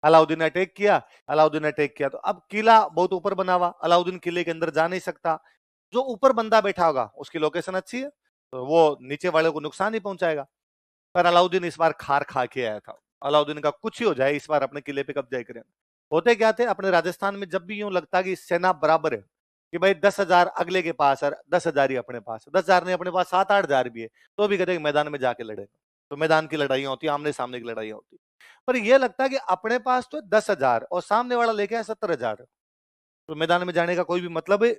अलाउद्दीन ने अटैक किया, अलाउद्दीन ने अटैक किया तो अब किला बहुत ऊपर बना हुआ, अलाउद्दीन किले के अंदर जा नहीं सकता। जो ऊपर बंदा बैठा होगा उसकी लोकेशन अच्छी है तो वो नीचे वाले को नुकसान ही पहुंचाएगा। पर अलाउद्दीन इस बार खार खा के आया था। अलाउद्दीन का कुछ ही हो जाए, इस बार अपने किले पे कब्जा करें। होते क्या थे अपने राजस्थान में, जब भी यूं लगता कि सेना बराबर है कि भाई 10,000 अगले के पास और 10,000 ही अपने पास, 10,000 नहीं अपने पास 7-8,000 भी है, तो भी कहते मैदान में जाके लड़े। तो मैदान की लड़ाइयां होती, आमने सामने की लड़ाइयां होती। पर यह लगता है कि अपने पास तो 10,000 और सामने वाला लेके आया 70,000, तो मैदान में जाने का कोई भी मतलब है।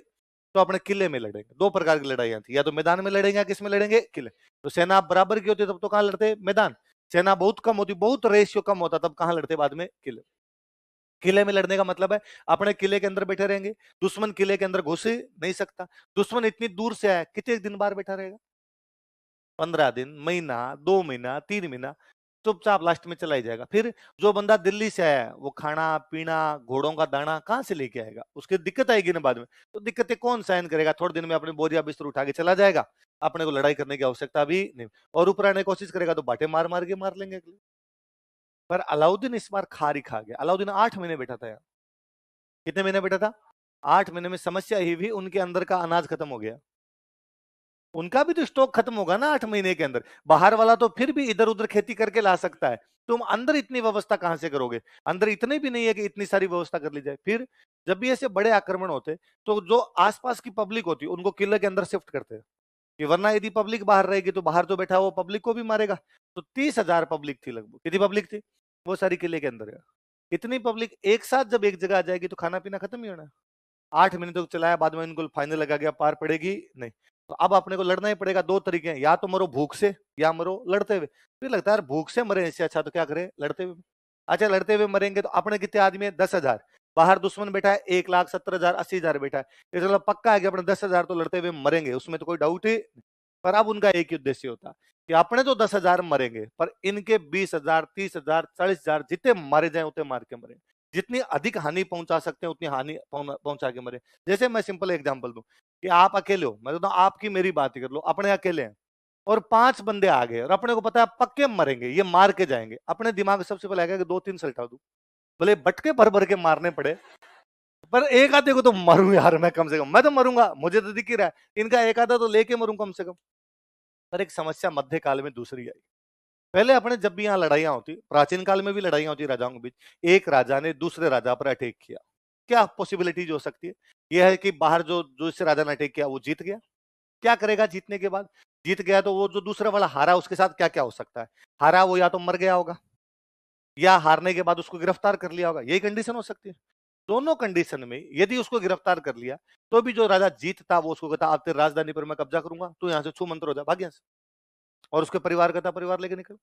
तो अपने किले में लड़ेंगे। दो प्रकार की लड़ाइयां थी, या तो मैदान में लड़ेंगे या किस में लड़ेंगे, किले। तो सेना बराबर की होती तब तो कहां लड़ते, मैदान। सेना बहुत कम होती, बहुत रेशियो कम होता, तब कहां लड़ते, बाद में किले। किले में लड़ने का मतलब है अपने किले के अंदर बैठे रहेंगे, दुश्मन किले के अंदर घुस ही नहीं सकता। दुश्मन इतनी दूर से आया, कितने दिन बाहर बैठा रहेगा, 15 दिन, महीना, 2 महीना, 3 महीना, चुपचाप लास्ट में चला ही जाएगा। फिर जो बंदा दिल्ली से आया वो खाना पीना घोड़ों का दाना कहां से लेके आएगा, उसकी दिक्कत आएगी ना बाद में। तो दिक्कतें कौन सहन करेगा, थोड़े दिन में अपने बोरिया बिस्तर उठा के चला जाएगा, अपने को लड़ाई करने की आवश्यकता भी नहीं। और ऊपर आने की कोशिश करेगा तो बाटे मार मार के मार लेंगे। पर अलाउद्दीन इस बार खार ही खा गया। अलाउद्दीन 8 महीने बैठा था यार। कितने महीने बैठा था, 8 महीने में समस्या ही भी उनके अंदर का अनाज खत्म हो गया। उनका भी तो स्टॉक खत्म होगा ना 8 महीने के अंदर। बाहर वाला तो फिर भी इधर उधर खेती करके ला सकता है, तुम अंदर इतनी व्यवस्था कहां से करोगे। अंदर इतने भी नहीं है कि इतनी सारी व्यवस्था कर ली जाए। फिर जब भी ऐसे बड़े आक्रमण होते तो जो आसपास की पब्लिक होती उनको किले के अंदर शिफ्ट करते हैं, कि वरना यदि पब्लिक बाहर रहेगी तो बाहर जो बैठा वो पब्लिक को भी मारेगा। तो 30,000 पब्लिक थी लगभग। कितनी पब्लिक थी, वो सारी किले के अंदर है। इतनी पब्लिक एक साथ जब एक जगह आ जाएगी तो खाना पीना खत्म ही होना है। 8 महीने तक चलाया, बाद में इनको फाइनल लगा गया, पार पड़ेगी नहीं। तो अब अपने को लड़ना ही पड़ेगा। दो तरीके हैं, या तो मरो भूख से या मरो लड़ते हुए। फिर लगता है यार भूख से मरे इससे अच्छा तो क्या करें, लड़ते हुए। अच्छा लड़ते हुए मरेंगे तो अपने कितने आदमी है, 10,000। बाहर दुश्मन बैठा है 1,70,000 80,000 बैठा है। इसका मतलब पक्का है कि अपने 10,000 तो लड़ते हुए मरेंगे, उसमें तो कोई डाउट ही। पर अब उनका एक ही उद्देश्य होता कि अपने तो 10,000 मरेंगे, पर इनके 20,000 30,000 40,000 जितने मारे जाए उतने मार के मरे। जितनी अधिक हानि पहुंचा सकते हैं उतनी हानि पहुंचा के मरे। जैसे मैं सिंपल एग्जांपल दूं कि आप अकेले हो, मैं तो आपकी मेरी बात ही कर लो, अपने अकेले हैं और 5 बंदे आ गए और अपने को पता है पक्के मरेंगे, ये मार के जाएंगे। अपने दिमाग में सबसे पहले आएगा कि 2-3 सल्टा दूं, भले बटके भर भर के मारने पड़े, पर एक आधे को तो मरूं यार मैं, कम से कम मैं तो मरूंगा, मुझे तो दिख ही रहा है इनका एक आधा तो लेके मरूं कम से कम। पर एक समस्या मध्यकाल में दूसरी आई। पहले अपने जब भी यहाँ लड़ाइयां होती, प्राचीन काल में भी लड़ाइयां होती राजाओं के बीच, एक राजा ने दूसरे राजा पर अटैक किया, क्या पॉसिबिलिटीज हो सकती है। यह है कि बाहर जो जो इस राजा ने अटैक किया वो जीत गया। क्या करेगा जीतने के बाद, जीत गया तो वो जो दूसरा वाला हारा उसके साथ क्या क्या हो सकता है। हारा वो या तो मर गया होगा, या हारने के बाद उसको गिरफ्तार कर लिया होगा, यही कंडीशन हो सकती है। दोनों कंडीशन में यदि उसको गिरफ्तार कर लिया तो भी जो राजा जीतता वो उसको कहता अब तेरी राजधानी पर मैं कब्जा करूंगा, तू यहां से छू मंत्र हो जा, भाग यहां से। और उसके परिवार कहता परिवार लेके निकल।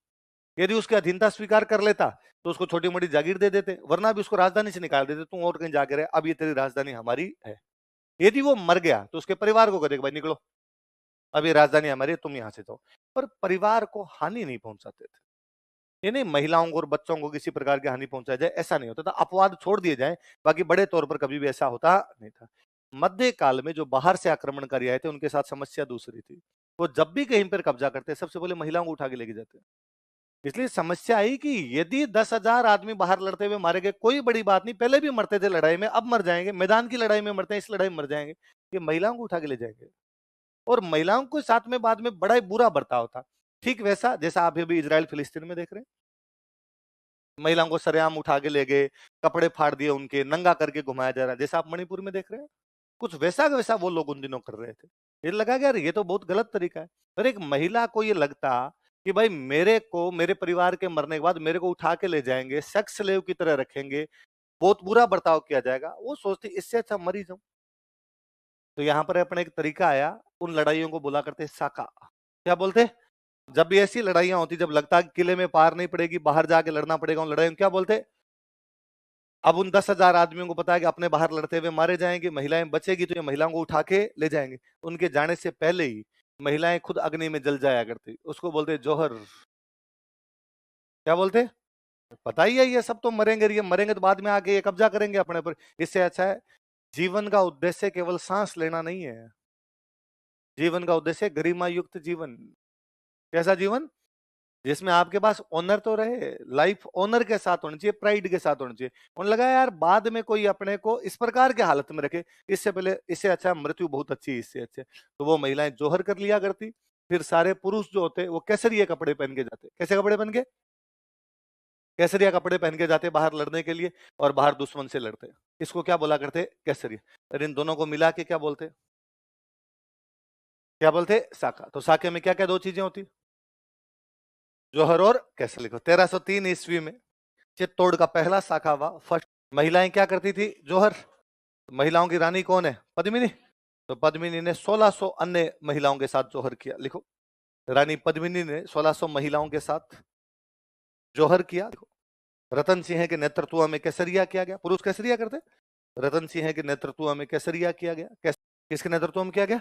यदि उसकी अधीनता स्वीकार कर लेता तो उसको छोटी मोटी जागीर दे देते, वरना भी उसको राजधानी से निकाल देते, तू और कहीं जाके रहे, अब ये तेरी राजधानी हमारी है। यदि वो मर गया तो उसके परिवार को कहते भाई निकलो, अब ये राजधानी हमारी है, तुम यहां से जाओ। पर परिवार को हानि नहीं पहुंचाते थे। ये नहीं महिलाओं को और बच्चों को किसी प्रकार की हानि पहुंचाई जाए ऐसा नहीं होता था, अपवाद छोड़ दिए जाए, बाकी बड़े तौर पर कभी भी ऐसा होता नहीं था। मध्य काल में जो बाहर से आक्रमणकारी आए थे उनके साथ समस्या दूसरी थी। वो जब भी कहीं पर कब्जा करते सबसे पहले महिलाओं को उठा के लेके जाते। इसलिए समस्या आई कि यदि 10,000 आदमी बाहर लड़ते हुए मारे गए, कोई बड़ी बात नहीं, पहले भी मरते थे लड़ाई में, अब मर जाएंगे, मैदान की लड़ाई में मरते हैं, इस लड़ाई में मर जाएंगे, ये महिलाओं को उठा के ले जाएंगे। और महिलाओं को साथ में बाद में बड़ा ही बुरा बर्ताव था। ठीक वैसा जैसा आप अभी इजराइल फिलिस्तीन में देख रहे हैं, महिलाओं को सरेआम उठा के ले गए, कपड़े फाड़ दिए उनके, नंगा करके घुमाया जा रहा है, जैसा आप मणिपुर में देख रहे हैं। कुछ वैसा का वैसा वो लोग उन दिनों कर रहे थे। ये लगा कि यार ये तो बहुत गलत तरीका है। पर एक महिला को ये लगता कि भाई मेरे को मेरे परिवार के मरने के बाद मेरे को उठा के ले जाएंगे, सेक्स स्लेव की तरह रखेंगे, बहुत बुरा बर्ताव किया जाएगा, वो सोचती इससे अच्छा मरी जाऊं। तो यहाँ पर अपने एक तरीका आया, उन लड़ाइयों को बोला करते साका। क्या बोलते, जब भी ऐसी लड़ाइयां होती, जब लगता है कि किले में पार नहीं पड़ेगी, बाहर जाके लड़ना पड़ेगा उन लड़ाइयों, क्या बोलते। अब उन 10,000 आदमियों को पता है कि अपने बाहर लड़ते हुए मारे जाएंगे, महिलाएं बचेगी तो ये महिलाओं को उठा के ले जाएंगे। उनके जाने से पहले ही महिलाएं खुद अग्नि में जल जाया करती, उसको बोलते जौहर। क्या बोलते, पता ही है ये सब तो मरेंगे, ये मरेंगे तो बाद में आके ये कब्जा करेंगे अपने पर, इससे अच्छा है। जीवन का उद्देश्य केवल सांस लेना नहीं है, जीवन का उद्देश्य गरिमा युक्त जीवन। कैसा जीवन, जिसमें आपके पास ऑनर तो रहे, लाइफ ऑनर के साथ होनी चाहिए, प्राइड के साथ होनी चाहिए। उन्हें लगा यार बाद में कोई अपने को इस प्रकार के हालत में रखे, इससे पहले, इससे अच्छा मृत्यु बहुत अच्छी है, इससे अच्छे। तो वो महिलाएं जोहर कर लिया करती। फिर सारे पुरुष जो होते वो केसरिया कपड़े पहन के जाते। कैसे कपड़े पहन के? केसरिया कपड़े पहन के जाते बाहर लड़ने के लिए, और बाहर दुश्मन से लड़ते। इसको क्या बोला करते? केसरिया। और इन दोनों को मिला के क्या बोलते? क्या बोलते? साका। तो साके में क्या क्या दो चीजें होती? जोहर और केसर। लिखो 1303 ईस्वी में चित्तौड़ का पहला साका हुआ, फर्स्ट। महिलाएं क्या करती थी? जोहर। महिलाओं की रानी कौन है? पद्मिनी। तो पद्मिनी ने 1600 अन्य महिलाओं के साथ जोहर किया। लिखो रानी पद्मिनी ने 1600 महिलाओं के साथ जोहर किया। देखो रतन सिंह के नेतृत्व में केसरिया किया गया। पुरुष केसरिया करते। रतन सिंह के नेतृत्व में केसरिया किया गया। किसके नेतृत्व में किया गया?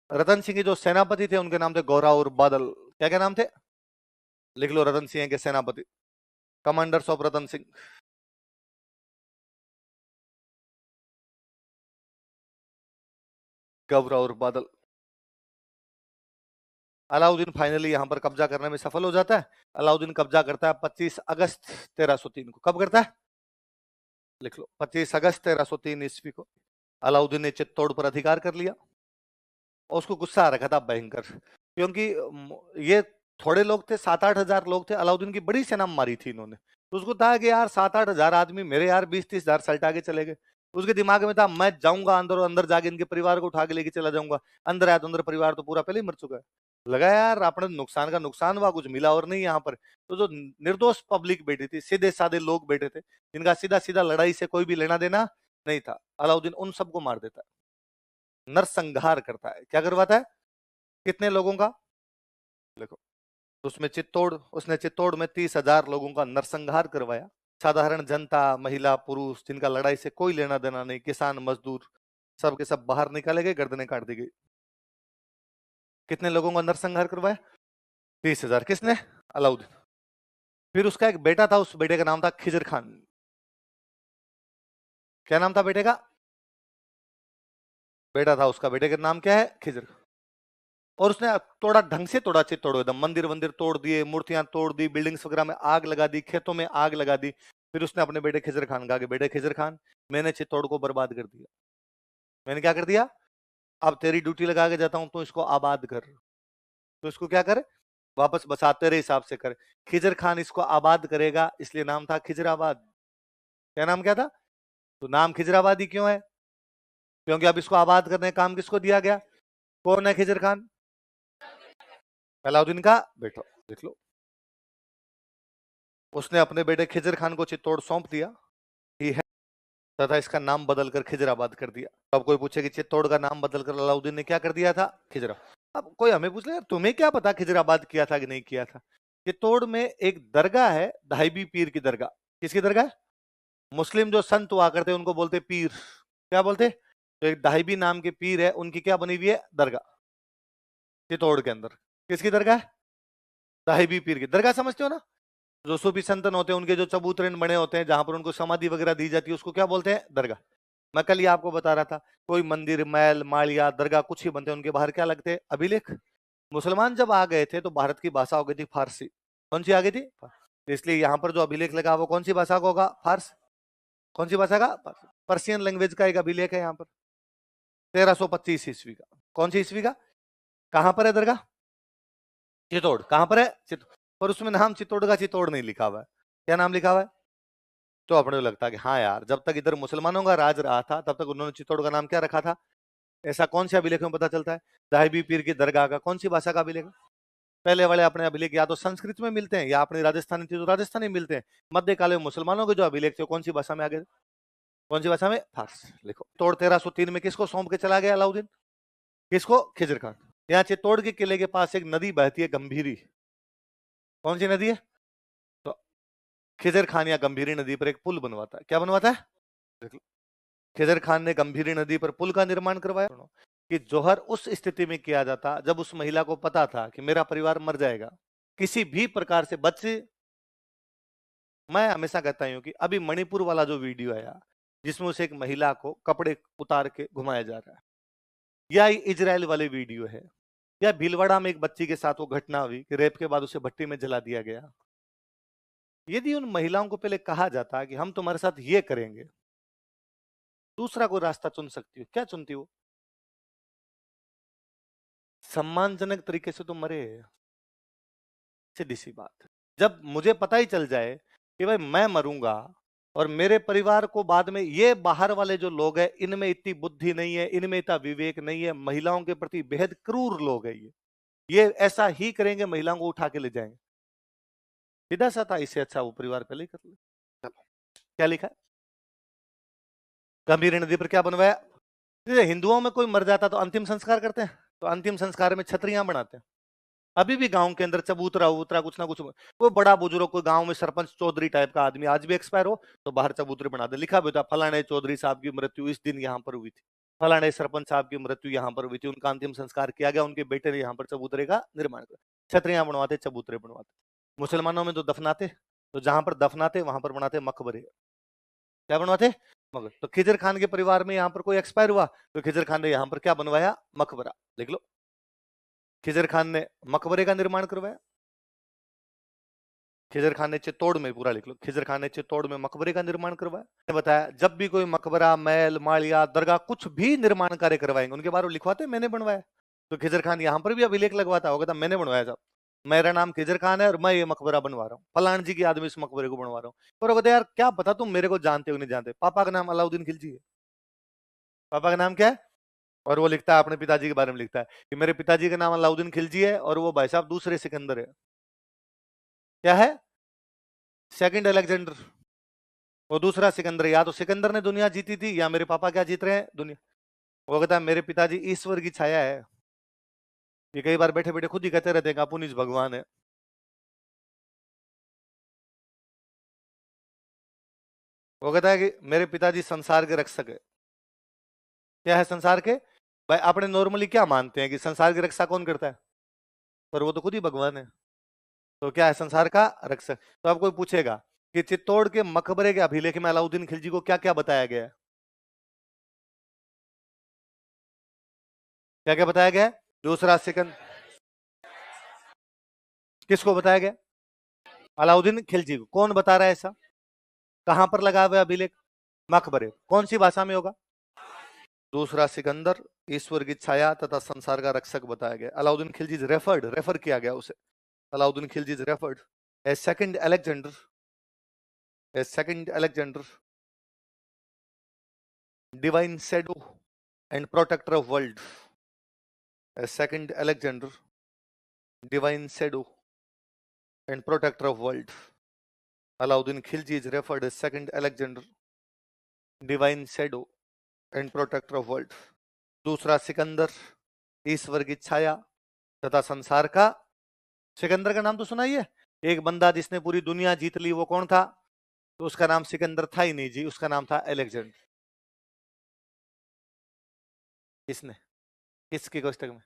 रतन सिंह के जो सेनापति थे उनके नाम थे गौरा और बादल। क्या क्या नाम थे? लिख लो रतन सिंह के सेनापति, कमांडर्स ऑफ रतन सिंह। गौरा और बादल। अलाउद्दीन फाइनली यहां पर कब्जा करने में सफल हो जाता है। अलाउद्दीन कब्जा करता है 25 अगस्त 1303 को। कब करता है? लिख लो 25 अगस्त 1303 ईस्वी को अलाउद्दीन ने चित्तौड़ पर अधिकार कर लिया। और उसको गुस्सा आ रखा था भयंकर, क्योंकि ये थोड़े लोग थे, 7-8 हजार लोग थे। अलाउद्दीन की बड़ी सेना मारी थी इन्होंने। तो उसको था कि यार 7-8 हजार आदमी मेरे यार 20-30 हजार सल्टा के चले गए। उसके दिमाग में था मैं जाऊंगा अंदर और अंदर जाके इनके परिवार को उठा के लेके चला जाऊंगा। अंदर आया तो अंदर परिवार तो पूरा पहले ही मर चुका है। लगा यार अपने नुकसान का नुकसान हुआ, कुछ मिला और नहीं यहाँ पर। तो जो निर्दोष पब्लिक बैठी थी, सीधे साधे लोग बैठे थे, जिनका सीधा सीधा लड़ाई से कोई भी लेना देना नहीं था, अलाउद्दीन उन सबको मार देता है, नरसंहार करता है। क्या करवाता है? कितने लोगों का? देखो उसने चित्तौड़ में 30 हजार लोगों का नरसंहार करवाया। साधारण जनता, महिला, पुरुष, जिनका लड़ाई से कोई लेना देना नहीं, किसान, मजदूर, सब के सब बाहर निकाले गए, गर्दनें काट दी गई। कितने लोगों का नरसंहार करवाया? 30 हजार। किसने? अलाउद्दीन। फिर उसका एक बेटा था, उस बेटे का नाम था खिजर खान। क्या नाम था बेटे का? बेटा था उसका, बेटे का नाम क्या है? खिजर। और उसने तोड़ा, ढंग से तोड़ा, चित्तौड़ एकदम, मंदिर वंदिर तोड़ दिए, मूर्तियां तोड़ दी, बिल्डिंग्स वगैरह में आग लगा दी, खेतों में आग लगा दी। फिर उसने अपने बेटे खिजर खान कहा कि बेटे खिजर खान, मैंने चित्तौड़ को बर्बाद कर दिया। मैंने क्या कर दिया? अब तेरी ड्यूटी लगा के जाता हूं, तो इसको आबाद कर। तो इसको क्या कर? वापस बसा, तेरे हिसाब से कर। खिजर खान इसको आबाद करेगा, इसलिए नाम था खिजराबाद। क्या नाम क्या था? तो नाम खिजराबादी क्यों है? क्योंकि अब इसको आबाद करने का काम किसको दिया गया? कौन है खिजर खान? अलाउद्दीन का बेटा। देख लो उसने अपने बेटे खिजर खान को चित्तौड़ सौंप दिया, ही है, तथा इसका नाम बदलकर खिजराबाद कर दिया। अब कोई पूछे कि चित्तौड़ का नाम बदलकर अलाउद्दीन ने क्या कर दिया था? खिजरा। अब कोई हमें पूछ ले यार तुम्हें क्या पता खिजराबाद किया था कि नहीं किया था? चित्तौड़ में एक दरगाह है, धाईबी पीर की दरगाह। किसकी दरगाह? मुस्लिम जो संत हुआ करते उनको बोलते पीर। क्या बोलते? तो एक धाईबी नाम के पीर है, उनकी क्या बनी हुई है? दरगाह, चित्तौड़ के अंदर। किसकी दरगाह? धाईबी पीर की दरगाह। समझते हो ना? जो सूफी संतन होते हैं उनके जो चबूतरे बने होते हैं, जहां पर उनको समाधि वगैरह दी जाती है, उसको क्या बोलते हैं? दरगाह। मैं कल ही आपको बता रहा था, कोई मंदिर, महल, माड़िया, दरगाह कुछ ही बनते हैं, उनके बाहर क्या लगते हैं? अभिलेख। मुसलमान जब आ गए थे तो भारत की भाषा हो गई थी फारसी। कौन सी आ गई थी? इसलिए यहाँ पर जो अभिलेख लगा वो कौन सी भाषा का होगा? फारस। कौन सी भाषा का? पर्शियन लैंग्वेज का एक अभिलेख है यहाँ पर, 1325 ईस्वी का। कौन सी ईस्वी का? कहां पर है दरगाह? चित्तौड़। कहां पर है? चित्तौड़। पर उसमें नाम चित्तौड़ का चित्तौड़ नहीं लिखा हुआ है। क्या नाम लिखा हुआ है? तो अपने को लगता है कि हाँ यार, जब तक इधर मुसलमानों का राज रहा था तब तक उन्होंने चित्तौड़ का नाम क्या रखा था? ऐसा कौन से अभिलेख में पता चलता है? दाहिबी पीर की दरगाह का कौन सी भाषा का अभिलेख? पहले वाले अपने अभिलेख या तो संस्कृत में मिलते हैं, या अपने राजस्थानी थी तो राजस्थानी मिलते हैं। मध्यकाल में मुसलमानों के जो अभिलेख थे कौन सी भाषा में आ गए? कौन सी भाषा में? फारसी। लिखो तोड़ 1303 में किसको सौंप के चला गया अलाउद्दीन? किसको? खिजर खान। यहाँ चित्तौड़ के किले के पास एक नदी बहती है, गंभीरी। कौन सी नदी है? तो खिजर खान या गंभीरी नदी पर एक पुल बनवाता है। क्या बनवाता है? देख लो खिजर खान ने गंभीरी नदी पर पुल का निर्माण करवाया। कि जोहर उस स्थिति में किया जाता जब उस महिला को पता था कि मेरा परिवार मर जाएगा, किसी भी प्रकार से बच। मैं हमेशा कहता हूं कि अभी मणिपुर वाला जो वीडियो आया जिसमें उसे एक महिला को कपड़े उतार के घुमाया जा रहा है, या इजराइल वाले वीडियो है, या भीलवाड़ा में एक बच्ची के साथ वो घटना हुई कि रेप के बाद उसे भट्टी में जला दिया गया। यदि उन महिलाओं को पहले कहा जाता कि हम तुम्हारे साथ ये करेंगे, दूसरा कोई रास्ता चुन सकती हो, क्या चुनती हो? सम्मानजनक तरीके से तो मरे। सीधी सी बात। जब मुझे पता ही चल जाए कि भाई मैं मरूंगा और मेरे परिवार को बाद में, ये बाहर वाले जो लोग हैं इनमें इतनी बुद्धि नहीं है, इनमें इतना विवेक नहीं है, महिलाओं के प्रति बेहद क्रूर लोग हैं, ये ऐसा ही करेंगे, महिलाओं को उठा के ले जाएंगे। सीधा सा था, इससे अच्छा वो परिवार पहले ही कर ले। चलो, क्या लिखा है? गंभीर नदी पर क्या बनवाया? जैसे हिंदुओं में कोई मर जाता तो अंतिम संस्कार करते हैं, तो अंतिम संस्कार में छतरियां बनाते हैं। अभी भी गांव के अंदर चबूतरा उतरा कुछ ना कुछ, कोई बड़ा बुजुर्ग, कोई गांव में सरपंच चौधरी टाइप का आदमी आज भी एक्सपायर हो तो बाहर चबूतरे बना दे, लिखा भी था फलाने चौधरी साहब की मृत्यु इस दिन यहाँ पर हुई थी, फलाने सरपंच साहब की मृत्यु यहाँ पर हुई थी, उनका अंतिम संस्कार किया गया, उनके बेटे ने यहाँ पर चबूतरे का निर्माण किया। छतरियां बनवाते, चबूतरे बनवाते। मुसलमानों में तो दफनाते, तो जहां पर दफनाते वहां पर बनाते मकबरे। क्या बनवाते? मगर। तो खिजर खान के परिवार में यहाँ पर कोई एक्सपायर हुआ तो खिजर खान ने यहाँ पर क्या बनवाया? मकबरा। देख लो, खिजर खान ने मकबरे का निर्माण करवाया। खिजर खान ने चित्तौड़ में, पूरा लिख लो, खिजर खान ने चित्तौड़ में मकबरे का निर्माण करवाया। बताया जब भी कोई मकबरा, महल, मालिया, दरगाह कुछ भी निर्माण कार्य करवाएंगे उनके बारे में लिखवाते मैंने बनवाया। तो खिजर खान यहाँ पर भी अभिलेख लगवाता होगा, था मैंने बनवाया साहब, मेरा नाम खिजर खान है और मैं ये मकबरा बनवा रहा हूँ, फलान जी की आदमी इस मकबरे को बनवा रहा हूँ। और कहते यार क्या पता तुम मेरे को जानते हो नहीं जानते, पापा का नाम अलाउद्दीन खिलजी है। पापा का नाम क्या है? और वो लिखता है अपने पिताजी के बारे में, लिखता है कि मेरे पिताजी का नाम अलाउद्दीन खिलजी है और वो भाई साहब दूसरे सिकंदर है। क्या है? Second Alexander. वो दूसरा सिकंदर, या तो सिकंदर ने दुनिया जीती थी या मेरे पापा क्या जीत रहे हैं? दुनिया। वो कहता है मेरे पिताजी ईश्वर की छाया है, ये कई बार बैठे बैठे खुद ही कहते रहते हैं कि अपुनिज भगवान है। वो कहता है कि मेरे पिताजी संसार के रक्षक है। क्या है संसार के? भाई आपने नॉर्मली क्या मानते हैं कि संसार की रक्षा कौन करता है? पर वो तो खुद ही भगवान है। तो क्या है? संसार का रक्षक। तो अब कोई पूछेगा कि चित्तौड़ के मकबरे के अभिलेख में अलाउद्दीन खिलजी को क्या क्या बताया गया है? क्या क्या बताया गया है? दूसरा सिकंदर। किसको बताया गया? अलाउद्दीन खिलजी को। कौन बता रहा है ऐसा? कहां पर लगा हुआ है अभिलेख? मकबरे। कौन सी भाषा में होगा? दूसरा सिकंदर, ईश्वर की छाया तथा संसार का रक्षक बताया गया। अलाउद्दीन खिलजी रेफर किया गया उसे। Alauddin Khilji referred as second Alexander, divine shadow and protector of world. As second Alexander, divine shadow and protector of world. Alauddin Khilji is referred as second Alexander, divine shadow and protector of world. दूसरा सिकंदर, ईश्वर की छाया तथा संसार का। सिकंदर का नाम तो सुना ही है। एक बंदा जिसने पूरी दुनिया जीत ली, वो कौन था? तो उसका नाम सिकंदर था ही नहीं जी, उसका नाम था अलेक्जेंडर। किसने? किसके कोष्टक में?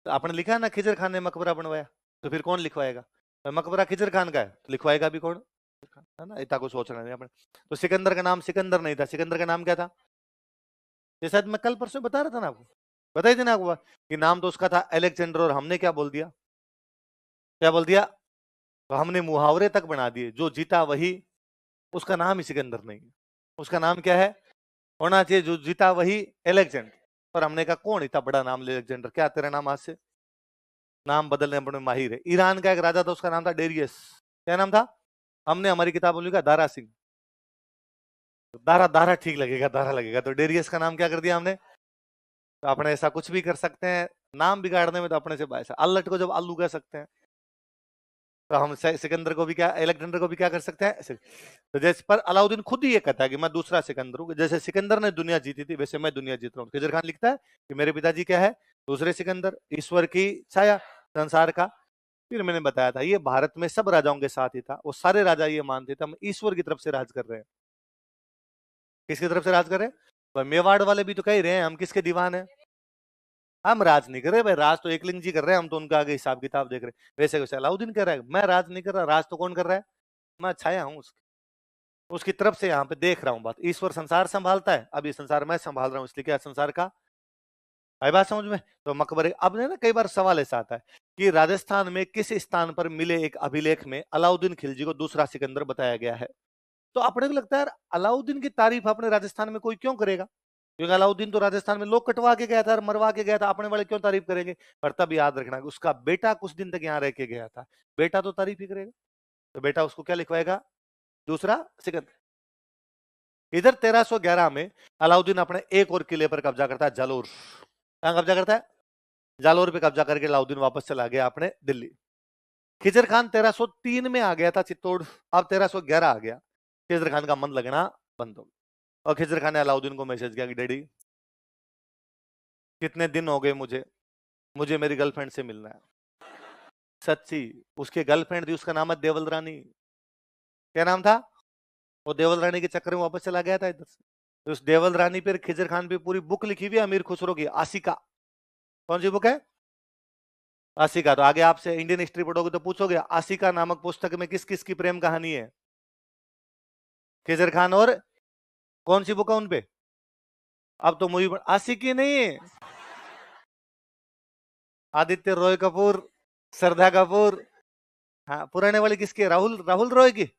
तो आपने लिखा ना खिजर खान ने मकबरा बनवाया, तो फिर कौन लिखवाएगा? तो मकबरा खिजर खान का है, तो लिखवाएगा भी कौन? है ना, इतना कुछ सोचना नहीं आपने। तो सिकंदर का नाम सिकंदर नहीं था, सिकंदर का नाम क्या था? ये शायद मैं कल परसों बता रहा था ना आपको, बताई थी ना आपको कि नाम तो उसका था अलेक्जेंडर, और हमने क्या बोल दिया? क्या बोल दिया? तो हमने मुहावरे तक बना दिए, जो जीता वही, उसका नाम ही सिकंदर नहीं है, उसका नाम क्या है? होना चाहिए जो जीता वही अलेक्जेंडर। पर हमने कहा कौन इतना बड़ा नाम अलेक्जेंडर, क्या तेरा नाम आज से? नाम बदलने में माहिर है। ईरान का एक राजा था, उसका नाम था डेरियस। क्या नाम था? हमने हमारी किताबों में लिखा दारा सिंह। दारा दारा ठीक लगेगा, दारा लगेगा, तो डेरियस का नाम क्या कर दिया हमने? तो अपने ऐसा कुछ भी कर सकते हैं नाम बिगाड़ने में, तो अपने से बायसा अल्लट को जब आलू कह सकते हैं, तो हम सिकंदर को भी क्या, अलेक्जेंडर को भी क्या कर सकते हैं? तो जैसे पर अलाउद्दीन खुद ही ये कहता है कि मैं दूसरा सिकंदर हूँ, जैसे सिकंदर ने दुनिया जीती थी वैसे मैं दुनिया जीत रहा हूँ। खिजर खान लिखता है कि मेरे पिताजी क्या है? दूसरे सिकंदर, ईश्वर की छाया, संसार का। फिर मैंने बताया था ये भारत में सब राजाओं के साथ ही था, वो सारे राजा ये मानते थे हम ईश्वर की तरफ से राज कर रहे हैं। किसकी तरफ से राज कर रहे हैं? तो मेवाड़ वाले भी तो कह रहे हैं हम किसके दीवान है? हम राज नहीं कर रहे भाई, राज तो एकलिंग जी कर रहे हैं, हम तो उनका आगे हिसाब किताब देख रहे हैं। वैसे वैसे अलाउद्दीन कह रहा है मैं राज नहीं कर रहा, राज तो कौन कर रहा है? मैं छाया हूँ उसकी तरफ से यहाँ पे देख रहा हूँ बात। ईश्वर संसार संभालता है, अब ये संसार मैं संभाल रहा हूँ, इसलिए क्या संसार का आई बात समझ में? तो मकबरे अब ना कई बार सवाल ऐसा आता है कि राजस्थान में किस स्थान पर मिले एक अभिलेख में अलाउद्दीन खिलजी को दूसरा सिकंदर बताया गया है। तो अपने को लगता है यार अलाउद्दीन की तारीफ अपने राजस्थान में कोई क्यों करेगा, क्योंकि अलाउद्दीन तो राजस्थान में लोग कटवा के गया था और मरवा के गया था, अपने वाले क्यों तारीफ करेंगे। पर तब याद रखना कि उसका बेटा कुछ दिन तक यहाँ रह के गया था, बेटा तो तारीफ ही करेगा। तो बेटा उसको क्या लिखवाएगा, दूसरा सिकंदर। इधर 1311 में अलाउद्दीन अपने एक और किले पर कब्जा करता है, जालोर। कहां कब्जा करता है, जालोर पे कब्जा करके अलाउद्दीन वापस चला गया अपने दिल्ली। खिजर खान 1303 में आ गया था चित्तौड़, अब 1311 आ गया, खिजर खान का मन लगना बंद हो गया। और खिजर खान ने अलाउद्दीन को मैसेज किया कि डैडी कितने दिन हो गए मुझे मुझे मेरी गर्लफ्रेंड से मिलना है। सच्ची, उसकी गर्लफ्रेंड थी, उसका नाम है देवल रानी। क्या नाम था, वो देवल रानी के चक्कर में वापस चला गया था इधर से। तो उस देवल रानी पर खिजर खान पे पूरी बुक लिखी हुई है अमीर खुसरो की, आशिका। कौन सी बुक है, आशिका। तो आगे आपसे इंडियन हिस्ट्री पढ़ोगे तो पूछोगे आशिका नामक पुस्तक में किस किस की प्रेम कहानी है, खिजर खान और कौन सी बुक है उनपे। अब तो मूवी आशिकी नहीं है, आदित्य रॉय कपूर, श्रद्धा कपूर। हाँ पुराने वाली किसकी, राहुल राहुल रॉय की।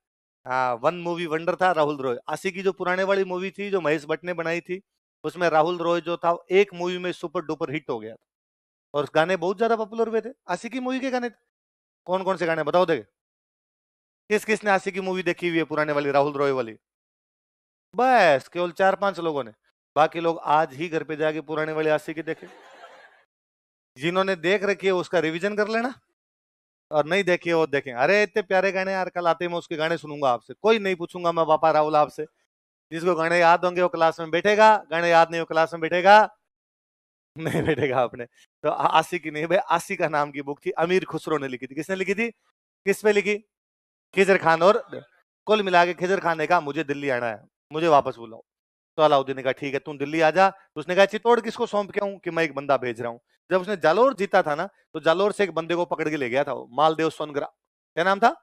हाँ वन मूवी वंडर था राहुल रॉय। आशिकी जो पुराने वाली मूवी थी जो महेश भट्ट ने बनाई थी, उसमें राहुल रॉय जो था एक मूवी में सुपर डुपर हिट हो गया था और गाने बहुत ज्यादा पॉपुलर हुए थे। आशिकी मूवी के गाने कौन कौन से गाने बताओ देखे, किस किसने आशिकी मूवी देखी हुई है पुराने वाली राहुल रॉय वाली। बस केवल 4-5 लोगों ने, बाकी लोग आज ही घर पे जाके पुराने वाली आशिकी देखे। जिन्होंने देख रखी है उसका रिवीजन कर लेना, और नहीं देखी है वो देखें। अरे इतने प्यारे गाने यार, कल आते मैं उसके गाने सुनूंगा आपसे, कोई नहीं पूछूंगा मैं पापा राहुल आपसे। जिसको गाने याद होंगे वो क्लास में बैठेगा, गाने याद नहीं हो क्लास में बैठेगा नहीं बैठेगा आपने। तो आशिकी नहीं भाई, आशिका नाम की बुक थी, अमीर खुसरो ने लिखी थी। किसने लिखी थी, किस पे लिखी, खिजर खान और कुल मिला के खिजर खान ने कहा मुझे दिल्ली आना है, मुझे वापस बुलाओ। तो अलाउद्दीन ने कहा ठीक है तुम दिल्ली आ जा। तो उसने कहा चित्तौड़ किसको सौंप के आऊं कि मैं एक बंदा भेज रहा हूं। जब उसने जालोर जीता था ना, तो जालोर से एक बंदे को पकड़ के ले गया था वो, मालदेव सोनगरा। क्या नाम था,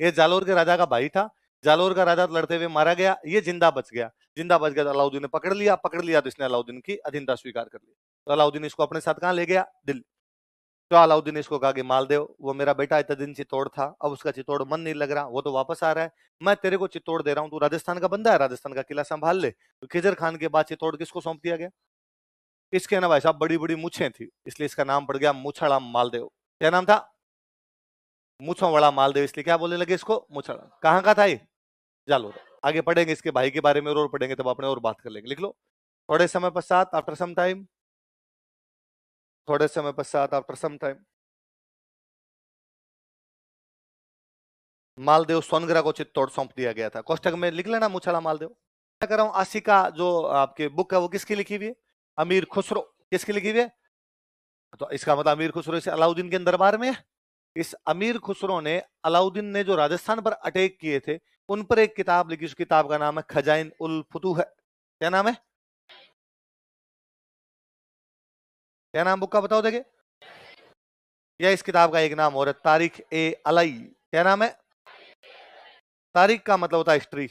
ये जालोर के राजा का भाई था। जालोर का राजा लड़ते हुए मारा गया, ये जिंदा बच गया। जिंदा बच गया तो अलाउद्दीन ने पकड़ लिया तो इसने अलाउद्दीन की अधीनता स्वीकार कर ली। तो अलाउद्दीन इसको अपने साथ कहां ले गया, दिल्ली। तो अलाउद्दीन ने इसको कहा कि मालदेव वो मेरा बेटा इतना दिन चित्तौड़ था, अब उसका चित्तौड़ मन नहीं लग रहा, वो तो वापस आ रहा है, मैं तेरे को चित्तौड़ दे रहा हूं, तू राजस्थान का बंदा है, राजस्थान का किला संभाल ले। तो खिजर खान के बाद चित्तौड़ किसको सौंप दिया गया, इसके ना भाई साहब बड़ी बड़ी मूछें थी, इसलिए इसका नाम पड़ गया मूछड़ा मालदेव। क्या नाम था, मूछों वाला मालदेव, इसलिए क्या बोलने लगे इसको, मूछड़ा। कहाँ का था ये, जालोर। आगे पढ़ेंगे इसके भाई के बारे में और पढ़ेंगे तब अपने और बात कर लेंगे, लिख लो। थोड़े समय पश्चात आफ्टर सम टाइम, थोड़े समय पश्चात after some time Maldev Songara को चित्तौड़ सौंप दिया गया था। कोष्टक में लिख लेना मूछड़ा मालदेव। क्या कर रहा हूं, आशिका जो आपके बुक है वो किसकी लिखी हुई है, अमीर खुसरो। किसकी लिखी हुई है, तो इसका मतलब अमीर खुसरो इस अलाउद्दीन के दरबार में है। इस अमीर खुसरो ने अलाउद्दीन ने जो राजस्थान पर अटैक किए थे उन पर एक किताब लिखी, उस किताब का नाम है खजाइन उल फुतूह है। क्या नाम है, क्या नाम बुक का बताओ देखे, या इस किताब का एक नाम और है तारीख ए अलई। क्या नाम है, तारीख का मतलब होता है हिस्ट्री,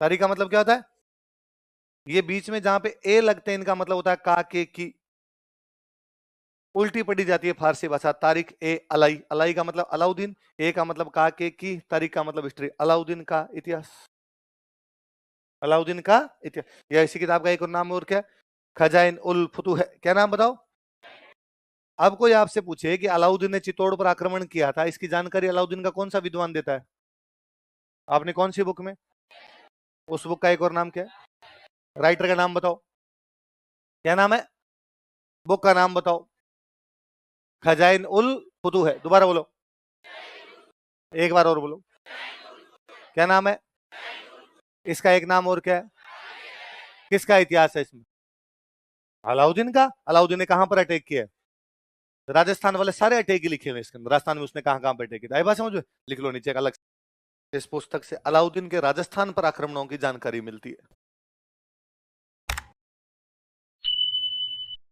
तारीख का मतलब क्या होता है, ये बीच में जहां पे ए लगते हैं इनका मतलब होता है का के की, उल्टी पढ़ी जाती है फारसी भाषा। तारीख ए अलई, अलई का मतलब अलाउद्दीन, ए का मतलब का के की, तारीख का मतलब हिस्ट्री, अलाउद्दीन का इतिहास, अलाउद्दीन का इतिहास। या इसी किताब का एक और नाम और क्या, खजाइन उल फुतूह है। क्या नाम बताओ। अब कोई आपसे पूछे कि अलाउद्दीन ने चित्तौड़ पर आक्रमण किया था, इसकी जानकारी अलाउद्दीन का कौन सा विद्वान देता है, आपने कौन सी बुक में, उस बुक का एक और नाम क्या है, राइटर का नाम बताओ, क्या नाम है, बुक का नाम बताओ, खजाइन उल फुतूह है। दोबारा बोलो, एक बार और बोलो, क्या नाम है, इसका एक नाम और क्या है, किसका इतिहास है इसमें, अलाउद्दीन का। अलाउद्दीन ने कहां पर अटैक किया, राजस्थान वाले सारे अटैक ही लिखे हुए इसके अंदर, राजस्थान में उसने कहां कहां पर अटैक किया, बात समझ में, लिख लो नीचे अलग। इस पुस्तक से अलाउद्दीन के राजस्थान पर आक्रमणों की जानकारी मिलती है।